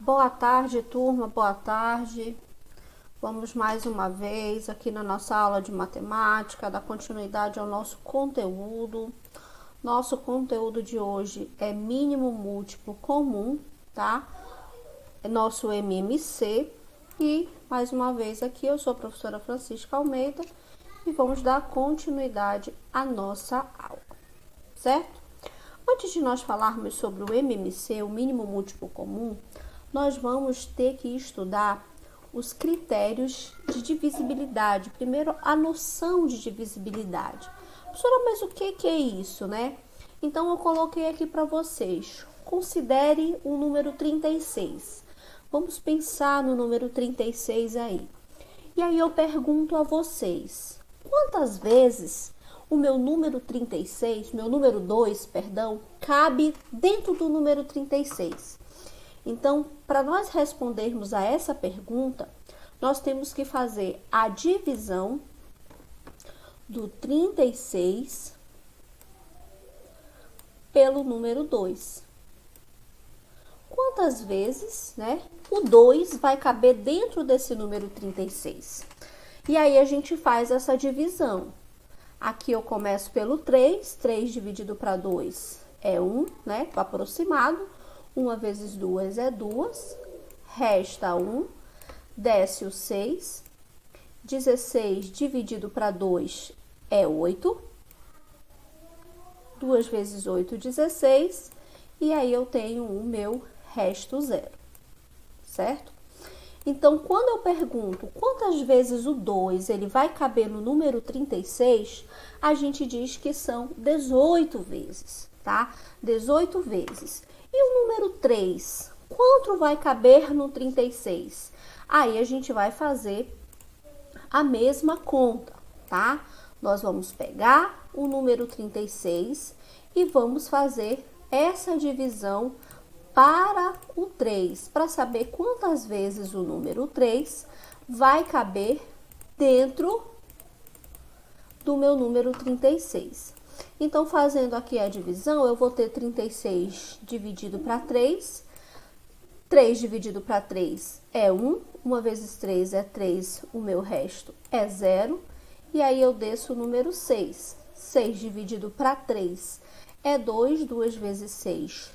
Boa tarde, turma, boa tarde. Vamos mais uma vez aqui na nossa aula de matemática, dar continuidade ao nosso conteúdo. Nosso conteúdo de hoje é mínimo múltiplo comum, tá? É nosso MMC. E, mais uma vez aqui, eu sou a professora Francisca Almeida e vamos dar continuidade à nossa aula, certo? Antes de nós falarmos sobre o MMC, o mínimo múltiplo comum, nós vamos ter que estudar os critérios de divisibilidade. Primeiro, a noção de divisibilidade. Professora, mas o que é isso, né? Então, eu coloquei aqui para vocês. Considere o número 36. Vamos pensar no número 36 aí. E aí eu pergunto a vocês, quantas vezes o meu número 36, meu número 2, perdão, cabe dentro do número 36? Então, para nós respondermos a essa pergunta, nós temos que fazer a divisão do 36 pelo número 2. Quantas vezes, né, o 2 vai caber dentro desse número 36? E aí a gente faz essa divisão. Aqui eu começo pelo 3, 3 dividido para 2 é 1, né, aproximado. 1 vezes 2 é 2, resta 1, desce o 6, 16 dividido para 2 é 8, 2 vezes 8, 16, e aí eu tenho o meu resto 0, certo? Então, quando eu pergunto quantas vezes o 2 ele vai caber no número 36, a gente diz que são 18 vezes, tá? 18 vezes. E o número 3, quanto vai caber no 36? Aí a gente vai fazer a mesma conta, tá? Nós vamos pegar o número 36 e vamos fazer essa divisão para o 3, para saber quantas vezes o número 3 vai caber dentro do meu número 36. Então, fazendo aqui a divisão, eu vou ter 36 dividido para 3. 3 dividido para 3 é 1. 1 vezes 3 é 3. O meu resto é 0. E aí, eu desço o número 6. 6 dividido para 3 é 2. 2 vezes 6.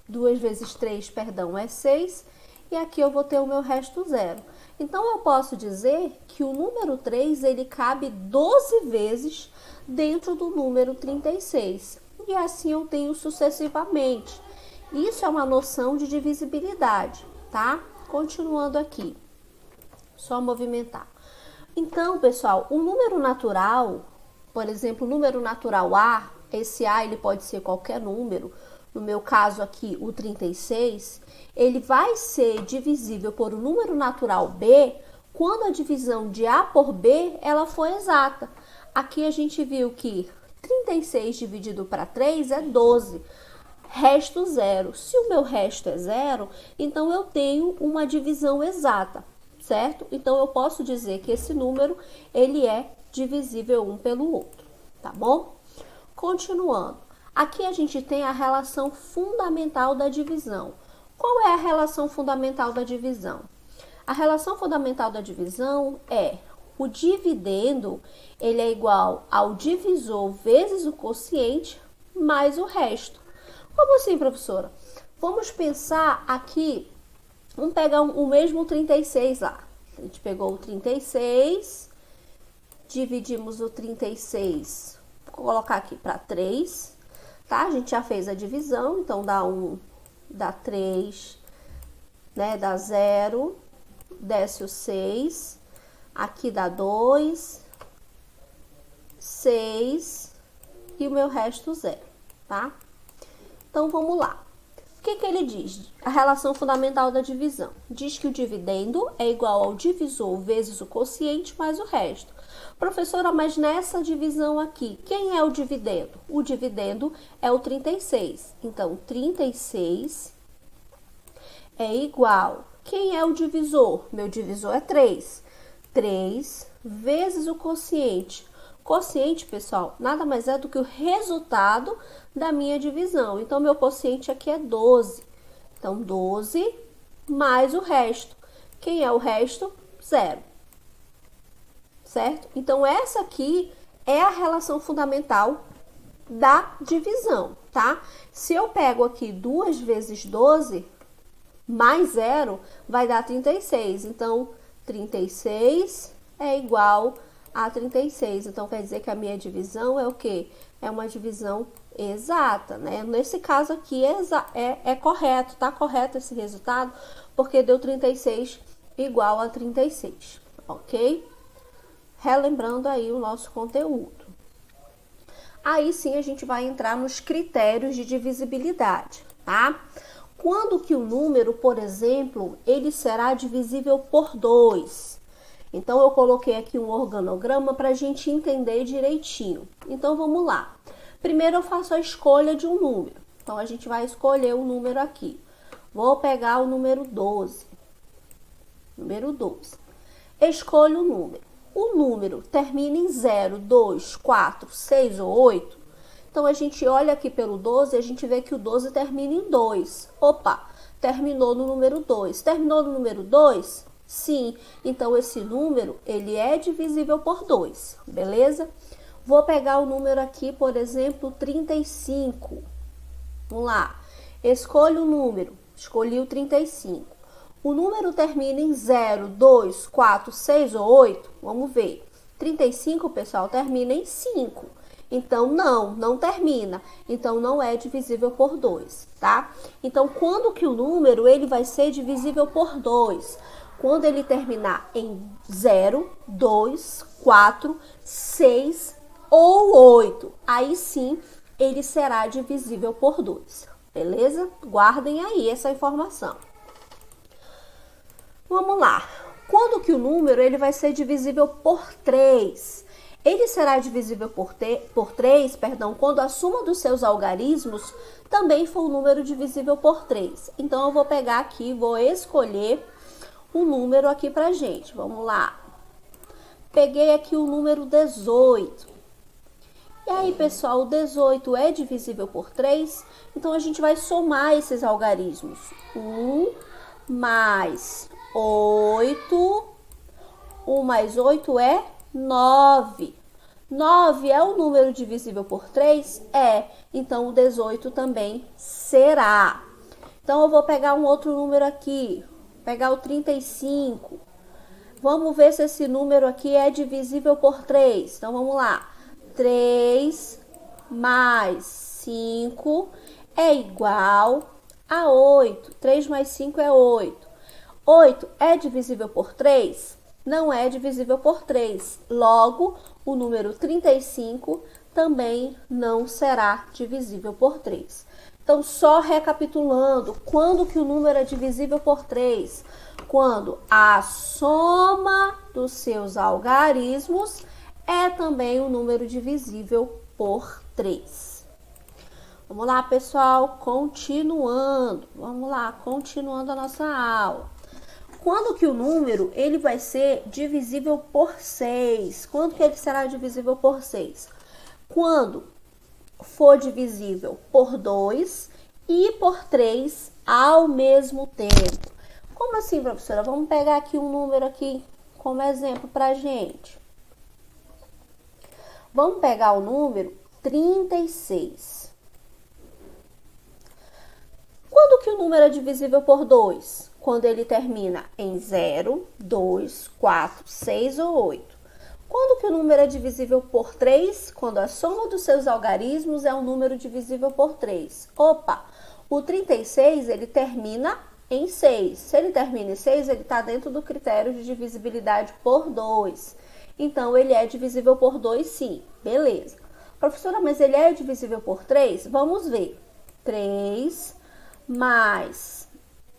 2 vezes 3, perdão, é 6. E aqui eu vou ter o meu resto 0. Então, eu posso dizer que o número 3, ele cabe 12 vezes dentro do número 36. E assim eu tenho sucessivamente. Isso é uma noção de divisibilidade, tá? Continuando aqui. Só movimentar. Então, pessoal, o número natural, por exemplo, o número natural A, esse A ele pode ser qualquer número. No meu caso aqui, o 36, ele vai ser divisível por um número natural B quando a divisão de A por B ela for exata. Aqui a gente viu que 36 dividido para 3 é 12, resto 0. Se o meu resto é 0, então eu tenho uma divisão exata, certo? Então eu posso dizer que esse número ele é divisível um pelo outro, tá bom? Continuando. Aqui a gente tem a relação fundamental da divisão. Qual é a relação fundamental da divisão? A relação fundamental da divisão é o dividendo, ele é igual ao divisor vezes o quociente mais o resto. Como assim, professora? Vamos pensar aqui, vamos pegar o mesmo 36 lá. A gente pegou o 36, dividimos o 36, vou colocar aqui para 3. Tá? A gente já fez a divisão, então dá 1, dá 3, né? Dá 0, desce o 6, aqui dá 2, 6 e o meu resto 0, tá? Então, vamos lá. O que ele diz? A relação fundamental da divisão. Diz que o dividendo é igual ao divisor vezes o quociente mais o resto. Professora, mas nessa divisão aqui, quem é o dividendo? O dividendo é o 36. Então, 36 é igual. Quem é o divisor? Meu divisor é 3. 3 vezes o quociente. Quociente, pessoal, nada mais é do que o resultado da minha divisão. Então, meu quociente aqui é 12. Então, 12 mais o resto. Quem é o resto? 0. Certo? Então, essa aqui é a relação fundamental da divisão, tá? Se eu pego aqui 2 vezes 12 mais 0, vai dar 36. Então, 36 é igual a 36. Então, quer dizer que a minha divisão é o quê? É uma divisão exata, né? Nesse caso aqui é correto, tá correto esse resultado, porque deu 36 igual a 36, ok? Relembrando aí o nosso conteúdo. Aí sim a gente vai entrar nos critérios de divisibilidade, tá? Quando que o número, por exemplo, ele será divisível por 2? Então, eu coloquei aqui um organograma para a gente entender direitinho. Então, vamos lá. Primeiro, eu faço a escolha de um número. Então, a gente vai escolher o número aqui. Vou pegar o número 12. Número 12. Escolho o número. O número termina em 0, 2, 4, 6 ou 8. Então, a gente olha aqui pelo 12 e a gente vê que o 12 termina em 2. Opa, terminou no número 2. Terminou no número 2? Sim. Então, esse número, ele é divisível por 2, beleza? Vou pegar o número aqui, por exemplo, 35. Vamos lá. Escolho o número. Escolhi o 35. O número termina em 0, 2, 4, 6 ou 8? Vamos ver. 35, pessoal, termina em 5. Então, não termina. Então, não é divisível por 2, tá? Então, quando que o número ele vai ser divisível por 2? Quando ele terminar em 0, 2, 4, 6 ou 8. Aí sim, ele será divisível por 2, beleza? Guardem aí essa informação. Vamos lá. Quando que o número ele vai ser divisível por 3? Ele será divisível por 3, quando a soma dos seus algarismos também for um número divisível por 3. Então, eu vou pegar aqui, vou escolher um número aqui pra gente. Vamos lá. Peguei aqui o número 18. E aí, pessoal, o 18 é divisível por 3? Então, a gente vai somar esses algarismos. 1 mais 8. 1 mais 8 é 9. 9 é o número divisível por 3? É. Então, o 18 também será. Então, eu vou pegar um outro número aqui. Vou pegar o 35. Vamos ver se esse número aqui é divisível por 3. Então, vamos lá. 3 mais 5 é igual a 8. 3 mais 5 é 8. 8 é divisível por 3? Não é divisível por 3. Logo, o número 35 também não será divisível por 3. Então, só recapitulando, quando que o número é divisível por 3? Quando a soma dos seus algarismos é também um número divisível por 3. Vamos lá, pessoal, continuando. Vamos lá, continuando a nossa aula. Quando que o número ele vai ser divisível por 6? Quando que ele será divisível por 6? Quando for divisível por 2 e por 3 ao mesmo tempo. Como assim, professora? Vamos pegar aqui um número aqui como exemplo pra gente. Vamos pegar o número 36. Quando que o número é divisível por 2? Quando ele termina em 0, 2, 4, 6 ou 8. Quando que o número é divisível por 3? Quando a soma dos seus algarismos é um número divisível por 3. Opa, o 36 ele termina em 6. Se ele termina em 6, ele está dentro do critério de divisibilidade por 2. Então, ele é divisível por 2 sim, beleza. Professora, mas ele é divisível por 3? Vamos ver. 3 mais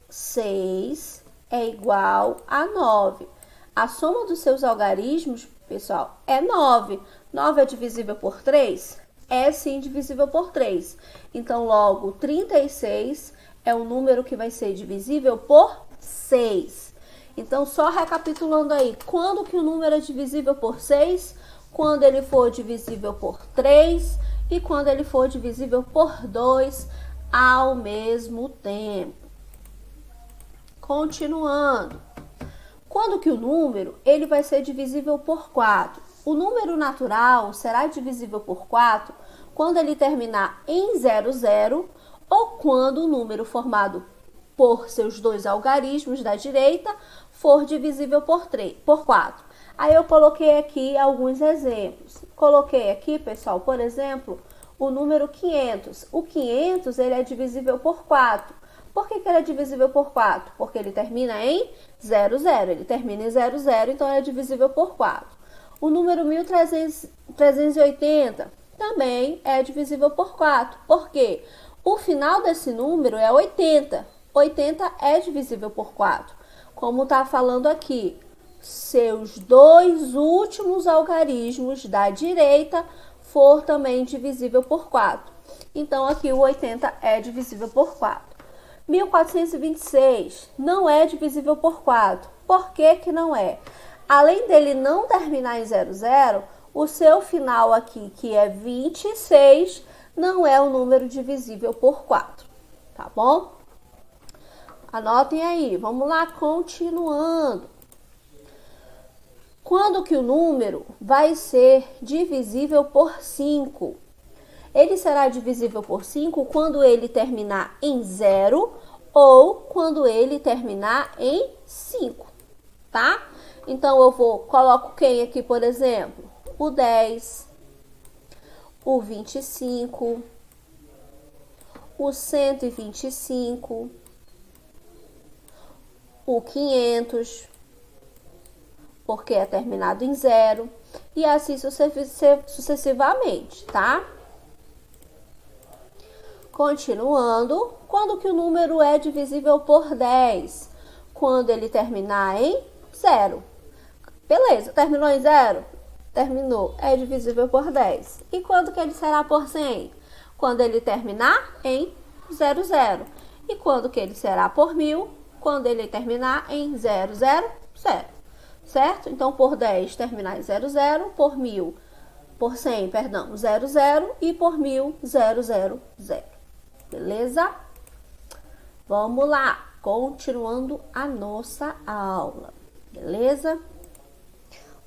6 é igual a 9. A soma dos seus algarismos, pessoal, é 9. 9 é divisível por 3? É sim divisível por 3. Então, logo, 36 é o número que vai ser divisível por 6. Então, só recapitulando aí, quando que o número é divisível por 6? Quando ele for divisível por 3 e quando ele for divisível por 2 ao mesmo tempo. Continuando. Quando que o número ele vai ser divisível por 4? O número natural será divisível por 4 quando ele terminar em 00 ou quando o número formado por seus dois algarismos da direita for divisível por 4. Aí eu coloquei aqui alguns exemplos. Coloquei aqui, pessoal, por exemplo, o número 500. O 500 ele é divisível por 4. Por que ele é divisível por 4? Porque ele termina em 00. Ele termina em 00, então é divisível por 4. O número 1380 também é divisível por 4. Por quê? O final desse número é 80. 80 é divisível por 4. Como está falando aqui, seus dois últimos algarismos da direita for também divisível por 4. Então, aqui o 80 é divisível por 4. 1426 não é divisível por 4. Por que que não é? Além dele não terminar em 00, o seu final aqui, que é 26, não é um número divisível por 4. Tá bom? Anotem aí. Vamos lá, continuando. Quando que o número vai ser divisível por 5? Ele será divisível por 5 quando ele terminar em 0 ou quando ele terminar em 5, tá? Então, coloco quem aqui, por exemplo? O 10, o 25, o 125, o 500, porque é terminado em 0, e assim sucessivamente, tá? Continuando, quando que o número é divisível por 10? Quando ele terminar em 0. Beleza, terminou em 0? Terminou, é divisível por 10. E quando que ele será por 100? Quando ele terminar em 00. E quando que ele será por 1000? Quando ele terminar em 000. Certo? Então, por 10 terminar em 00, por 1000, por 100, perdão, 00 e por 1000, 000. Beleza? Vamos lá, continuando a nossa aula. Beleza?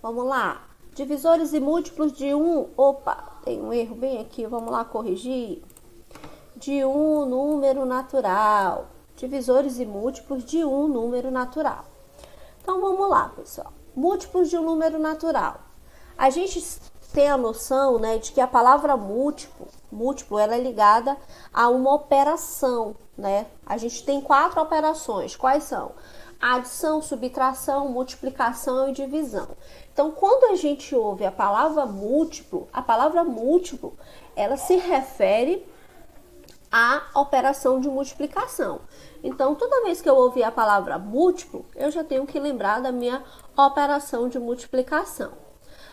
Vamos lá. Divisores e múltiplos de 1. Opa, tem um erro bem aqui, vamos lá corrigir. De 1 número natural. Divisores e múltiplos de 1 número natural. Então, vamos lá, pessoal. Múltiplos de um número natural. A gente tem a noção, né, de que a palavra múltiplo, ela é ligada a uma operação, né? A gente tem 4 operações. Quais são? Adição, subtração, multiplicação e divisão. Então, quando a gente ouve a palavra múltiplo, ela se refere à operação de multiplicação. Então, toda vez que eu ouvir a palavra múltiplo, eu já tenho que lembrar da minha operação de multiplicação.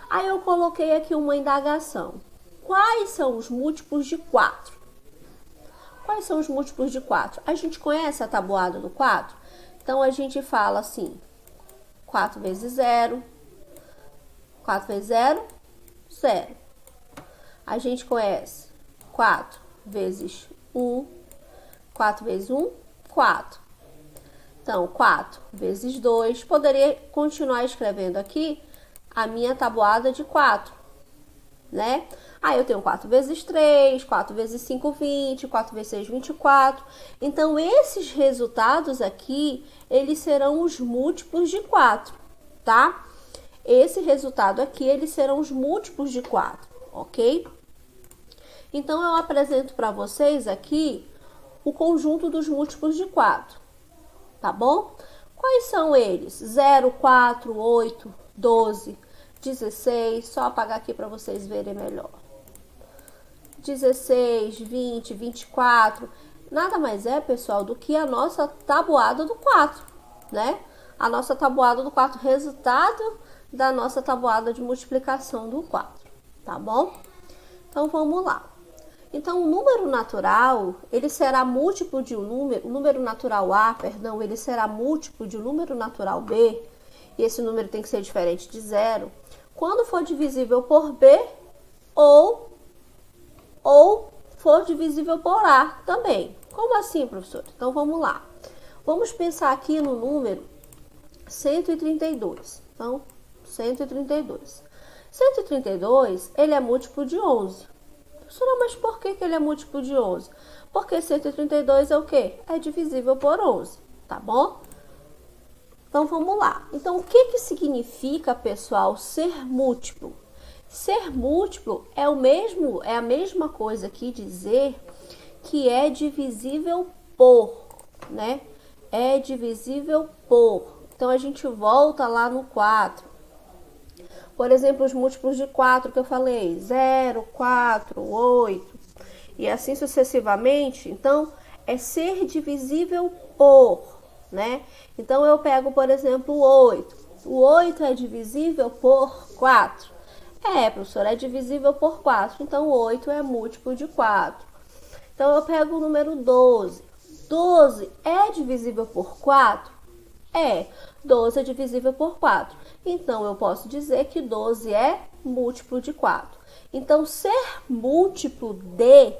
Aí eu coloquei aqui uma indagação. Quais são os múltiplos de 4? Quais são os múltiplos de 4? A gente conhece a tabuada do 4? Então, a gente fala assim, 4 vezes 0. 4 vezes 0, 0. A gente conhece 4 vezes 1. 4 vezes 1, 4. Então, 4 vezes 2. Poderia continuar escrevendo aqui a minha tabuada de 4, né? Aí eu tenho 4 vezes 3, 4 vezes 5, 20, 4 vezes 6, 24. Então, esses resultados aqui, eles serão os múltiplos de 4, tá? Esse resultado aqui, eles serão os múltiplos de 4, ok? Então, eu apresento para vocês aqui o conjunto dos múltiplos de 4, tá bom? Quais são eles? 0, 4, 8, 12, 16, só apagar aqui para vocês verem melhor. 16, 20, 24, nada mais é, pessoal, do que a nossa tabuada do 4, né? A nossa tabuada do 4, resultado da nossa tabuada de multiplicação do 4, tá bom? Então, vamos lá. Então, o número natural, ele será múltiplo de um número, o número natural A, perdão, ele será múltiplo de um número natural B, e esse número tem que ser diferente de 0, quando for divisível por B ou for divisível por A também. Como assim, professor? Então, vamos lá. Vamos pensar aqui no número 132. Então, 132. 132, ele é múltiplo de 11. Professora, mas por que ele é múltiplo de 11? Porque 132 é o quê? É divisível por 11, tá bom? Então, vamos lá. Então, o que significa, pessoal, ser múltiplo? Ser múltiplo é a mesma coisa que dizer que é divisível por, né? É divisível por. Então, a gente volta lá no 4. Por exemplo, os múltiplos de 4 que eu falei, 0, 4, 8, e assim sucessivamente. Então, é ser divisível por, né? Então, eu pego, por exemplo, o 8. O 8 é divisível por 4. Professora, é divisível por 4. Então, 8 é múltiplo de 4. Então, eu pego o número 12. 12 é divisível por 4? 12 é divisível por 4. Então, eu posso dizer que 12 é múltiplo de 4. Então, ser múltiplo de,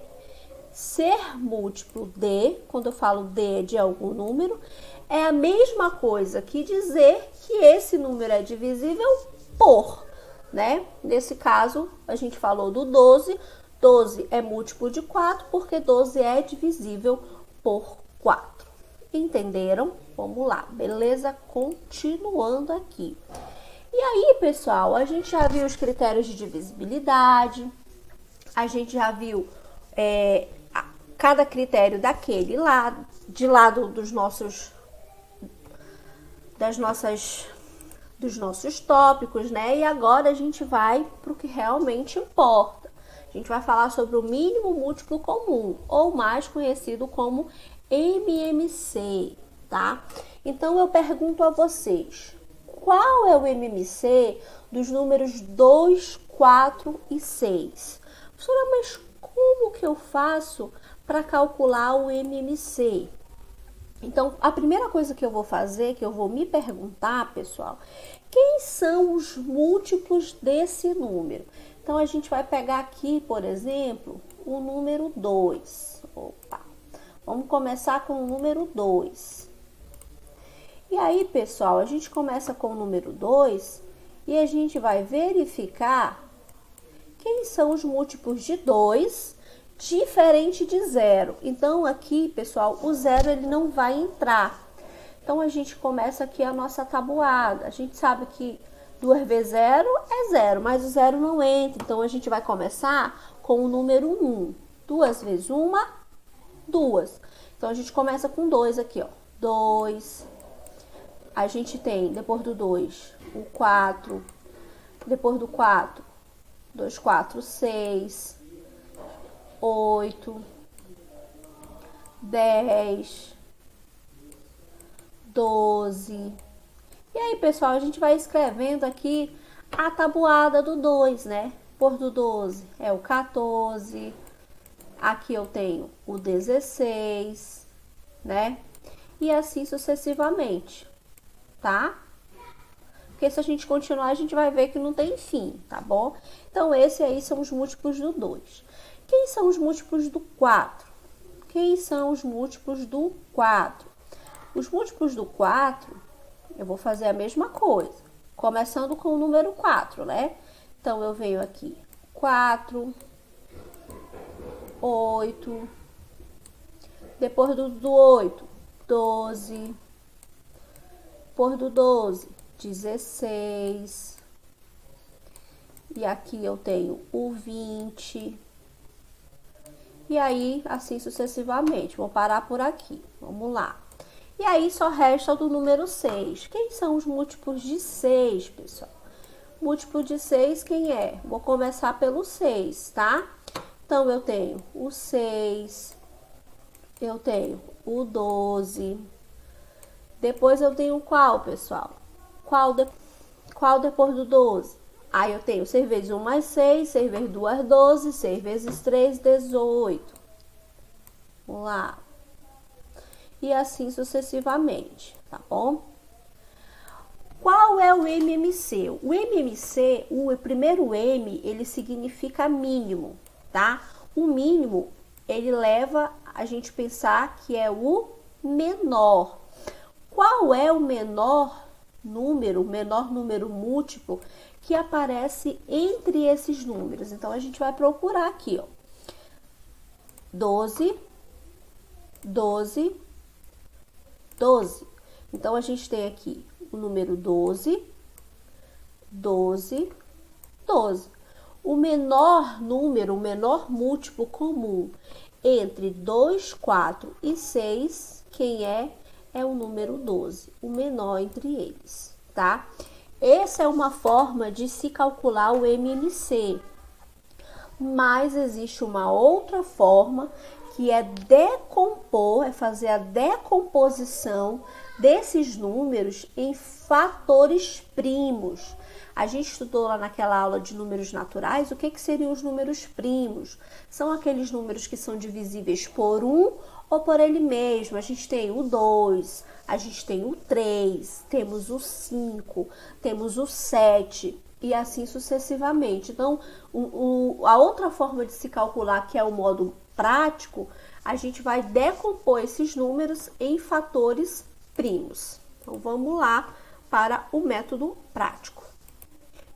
quando eu falo de algum número, é a mesma coisa que dizer que esse número é divisível por, né? Nesse caso, a gente falou do 12. 12 é múltiplo de 4 porque 12 é divisível por 4. Entenderam? Vamos lá, beleza? Continuando aqui. E aí, pessoal, a gente já viu os critérios de divisibilidade, a gente já viu cada critério daquele lá, de lado dos nossos tópicos, né? E agora a gente vai para o que realmente importa. A gente vai falar sobre o mínimo múltiplo comum, ou mais conhecido como MMC, tá? Então, eu pergunto a vocês, qual é o MMC dos números 2, 4 e 6? Professora, mas como que eu faço para calcular o MMC? Então, a primeira coisa que eu vou fazer, que eu vou me perguntar, pessoal, quem são os múltiplos desse número? Então, a gente vai pegar aqui, por exemplo, o número 2. Opa! Vamos começar com o número 2. E aí, pessoal, a gente começa com o número 2 e a gente vai verificar quem são os múltiplos de 2 diferente de 0. Então, aqui, pessoal, o 0 ele não vai entrar. Então, a gente começa aqui a nossa tabuada. A gente sabe que 2 vezes 0 é 0, mas o 0 não entra. Então, a gente vai começar com o número 1. 2 vezes 1, 2. Então, a gente começa com 2 aqui, ó. 2. A gente tem, depois do 2, o 4. Depois do 4, 2, 4, 6. 8. 10. 12. E aí, pessoal, a gente vai escrevendo aqui a tabuada do 2, né? Depois do 12 é o 14. Aqui eu tenho o 16, né? E assim sucessivamente, tá? Porque se a gente continuar, a gente vai ver que não tem fim, tá bom? Então, esses aí são os múltiplos do 2. Quem são os múltiplos do 4? Quem são os múltiplos do 4? Os múltiplos do 4, eu vou fazer a mesma coisa, começando com o número 4, né? Então, eu venho aqui, 4, 8, depois do 8, 12, depois do 12, 16, e aqui eu tenho o 20, e aí, assim sucessivamente. Vou parar por aqui, vamos lá. E aí, só resta o do número 6. Quem são os múltiplos de 6, pessoal? Múltiplo de 6, quem é? Vou começar pelo 6, tá? Então, eu tenho o 6, eu tenho o 12. Depois, eu tenho qual, pessoal? Qual depois do 12? Aí, eu tenho 6 vezes 1 mais 6, 6 vezes 2, 12, 6 vezes 3, 18. Vamos lá. E assim sucessivamente, tá bom? Qual é o MMC? O MMC, o primeiro M, ele significa mínimo, tá? O mínimo, ele leva a gente pensar que é o menor. qual é o menor número múltiplo que aparece entre esses números. Então, a gente vai procurar aqui, ó. 12, 12, 12. Então, a gente tem aqui o número 12, 12, 12. O menor número, o menor múltiplo comum entre 2, 4 e 6, quem é? É o número 12, o menor entre eles, tá? Essa é uma forma de se calcular o MMC, mas existe uma outra forma que é decompor, é fazer a decomposição desses números em fatores primos. A gente estudou lá naquela aula de números naturais o que seriam os números primos. São aqueles números que são divisíveis por 1 ou por ele mesmo. A gente tem o 2, a gente tem o 3, temos o 5, temos o 7 e assim sucessivamente. Então, a outra forma de se calcular, que é o modo prático, a gente vai decompor esses números em fatores primos. Então, vamos lá para o método prático.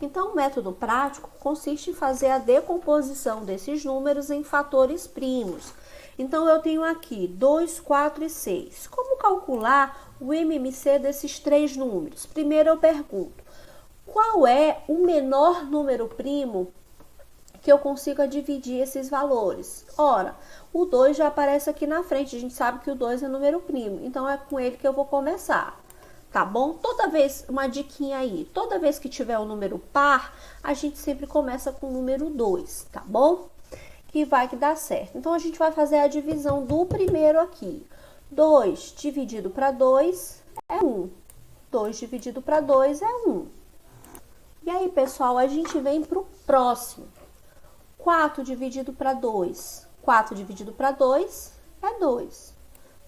Então, o método prático consiste em fazer a decomposição desses números em fatores primos. Então, eu tenho aqui 2, 4 e 6. Como calcular o MMC desses três números? Primeiro, eu pergunto, qual é o menor número primo que eu consiga dividir esses valores? Ora, o 2 já aparece aqui na frente, a gente sabe que o 2 é número primo, então é com ele que eu vou começar. Tá bom? Toda vez, uma diquinha aí, toda vez que tiver um número par, a gente sempre começa com o número 2, tá bom? Que vai que dá certo. Então, a gente vai fazer a divisão do primeiro aqui. 2 dividido para 2 é 1. 2 dividido para 2 é 1. E aí, pessoal, a gente vem para o próximo. 4 dividido para 2. 4 dividido para 2 é 2.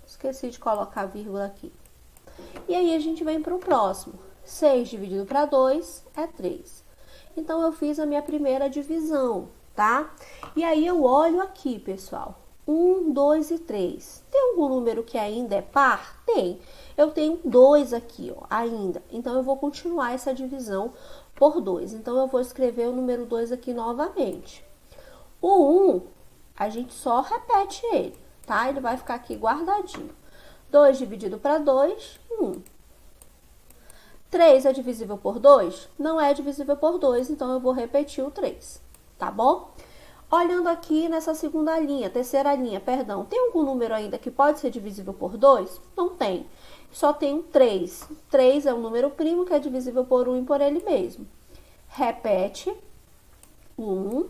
Esqueci de colocar a vírgula aqui. E aí, a gente vem para o próximo. 6 dividido para 2 é 3. Então, eu fiz a minha primeira divisão, tá? E aí, eu olho aqui, pessoal. 1, 2 e 3. Tem algum número que ainda é par? Tem. Eu tenho 2 aqui, ó, ainda. Então, eu vou continuar essa divisão por 2. Então, eu vou escrever o número 2 aqui novamente. O 1, a gente só repete ele, tá? Ele vai ficar aqui guardadinho. 2 dividido para 2, 1. 3 é divisível por 2? Não é divisível por 2, então eu vou repetir o 3, tá bom? Olhando aqui nessa segunda linha, terceira linha, perdão, tem algum número ainda que pode ser divisível por 2? Não tem. Só tem o 3. 3 é um número primo que é divisível por 1 e por ele mesmo. Repete o 1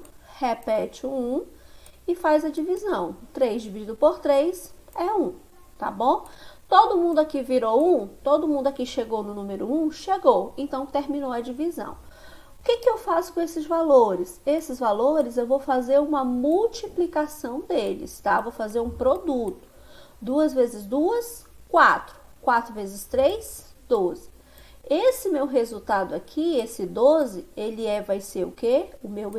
e faz a divisão. 3 dividido por 3 é 1, tá bom? Todo mundo aqui virou 1? Todo mundo aqui chegou no número 1? Chegou. Então, terminou a divisão. O que eu faço com esses valores? Esses valores eu vou fazer uma multiplicação deles, tá? Vou fazer um produto. 2 vezes 2, 4. 4 vezes 3, 12. Esse meu resultado aqui, esse 12, ele vai ser o quê? O meu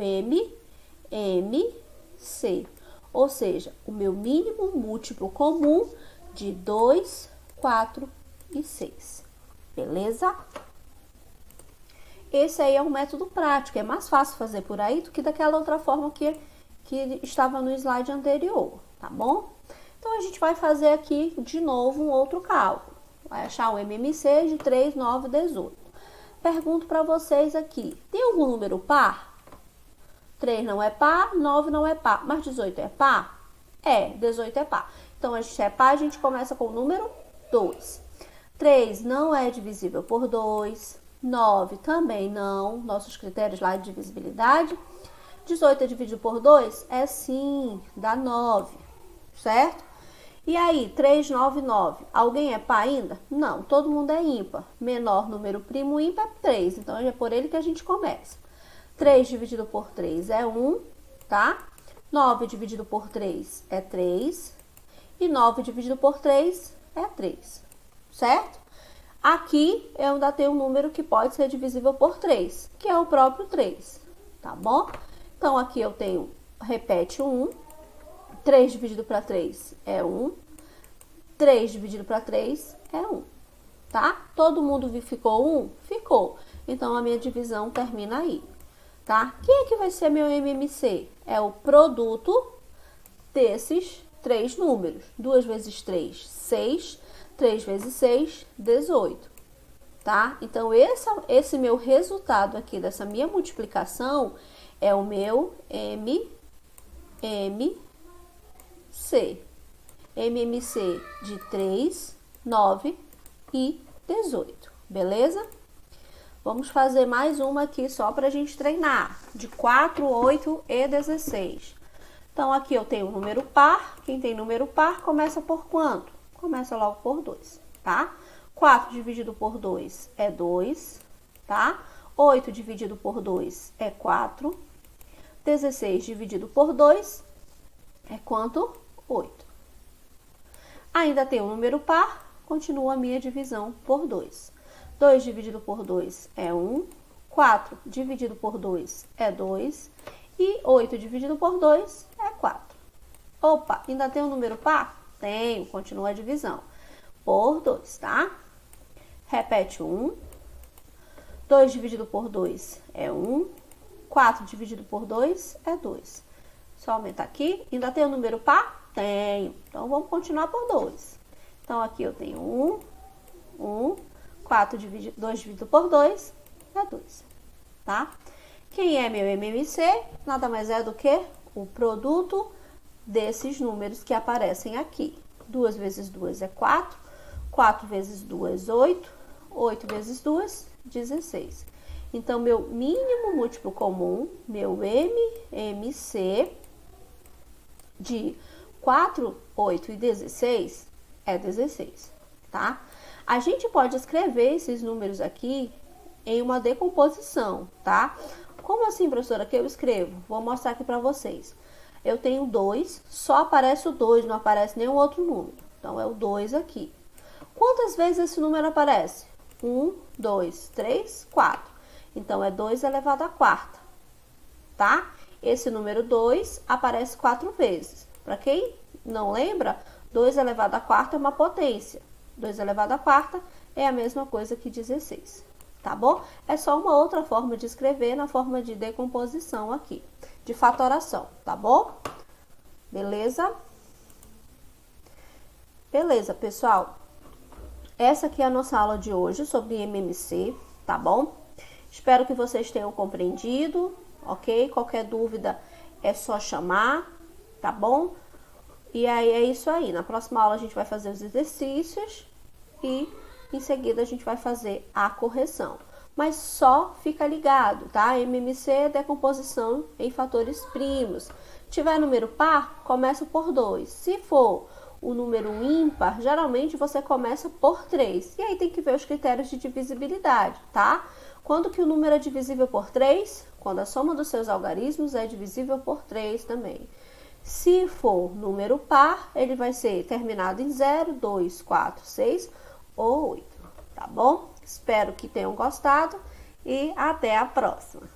MMC. Ou seja, o meu mínimo múltiplo comum de 2, 4 e 6. Beleza? Esse aí é um método prático, é mais fácil fazer por aí do que daquela outra forma que estava no slide anterior, tá bom? Então, a gente vai fazer aqui de novo um outro cálculo. Vai achar o MMC de 3, 9, 18. Pergunto para vocês aqui, tem algum número par? 3 não é par, 9 não é par, mas 18 é par? É, 18 é par. Então, a gente é par, a gente começa com o número 2. 3 não é divisível por 2. 9 também não. Nossos critérios lá de divisibilidade. 18 é dividido por 2? É sim, dá 9, certo? E aí, 3, 9, 9. Alguém é par ainda? Não, todo mundo é ímpar. Menor número primo ímpar é 3. Então, é por ele que a gente começa. 3 dividido por 3 é 1, tá? 9 dividido por 3 é 3. E 9 dividido por 3 é 3, certo? Aqui eu ainda tenho um número que pode ser divisível por 3, que é o próprio 3, tá bom? Então, aqui eu tenho, repete 1, 3 dividido para 3 é 1, 3 dividido para 3 é 1, tá? Todo mundo ficou 1? Ficou. Então, a minha divisão termina aí, tá? Quem é que vai ser meu MMC? É o produto desses 3 números. 2 vezes 3, 6. 3 vezes 6, 18, tá? Então, esse meu resultado aqui dessa minha multiplicação é o meu MMC. MMC de 3, 9 e 18, beleza? Vamos fazer mais uma aqui só para a gente treinar, de 4, 8 e 16. Então, aqui eu tenho o número par. Quem tem número par começa por quanto? Começa logo por 2, tá? 4 dividido por 2 é 2, tá? 8 dividido por 2 é 4. 16 dividido por 2 é quanto? 8. Ainda tem o número par, continua a minha divisão por 2. 2 dividido por 2 é 1. 4 dividido por 2 é 2. E 8 dividido por 2 é 4. Opa, ainda tem o número par? Tem, continua a divisão. Por 2, tá? Repete 1. 2 dividido por 2 é 1. 4 dividido por 2 é 2. Só aumentar aqui. Ainda tem o número par? Tenho. Então, vamos continuar por 2. Então, aqui eu tenho 1. 1. 2 dividido por 2 é 2. Tá? Quem é meu MMC? Nada mais é do que o produto desses números que aparecem aqui. 2 vezes 2 é 4. 4 vezes 2, 8. 8 vezes 2, 16. Então, meu mínimo múltiplo comum, meu MMC de 4, 8 e 16 é 16, tá? A gente pode escrever esses números aqui em uma decomposição, tá? Como assim, professora, que eu escrevo? Vou mostrar aqui para vocês. Eu tenho 2, só aparece o 2, não aparece nenhum outro número. Então, é o 2 aqui. Quantas vezes esse número aparece? 1, 2, 3, 4. Então, é 2 elevado à quarta, tá? Esse número 2 aparece 4 vezes. Para quem não lembra, 2 elevado à quarta é uma potência. 2 elevado à quarta é a mesma coisa que 16, tá bom? É só uma outra forma de escrever na forma de decomposição aqui, de fatoração, tá bom? Beleza? Beleza, pessoal. Essa aqui é a nossa aula de hoje sobre MMC, tá bom? Espero que vocês tenham compreendido, ok? Qualquer dúvida é só chamar, tá bom? E aí é isso aí. Na próxima aula a gente vai fazer os exercícios e em seguida a gente vai fazer a correção. Mas só fica ligado, tá? MMC é decomposição em fatores primos. Tiver número par, começa por 2. Se for o número ímpar, geralmente você começa por 3. E aí tem que ver os critérios de divisibilidade, tá? Quando que o número é divisível por 3? Quando a soma dos seus algarismos é divisível por 3 também. Se for número par, ele vai ser terminado em 0, 2, 4, 6 ou 8, tá bom? Espero que tenham gostado e até a próxima.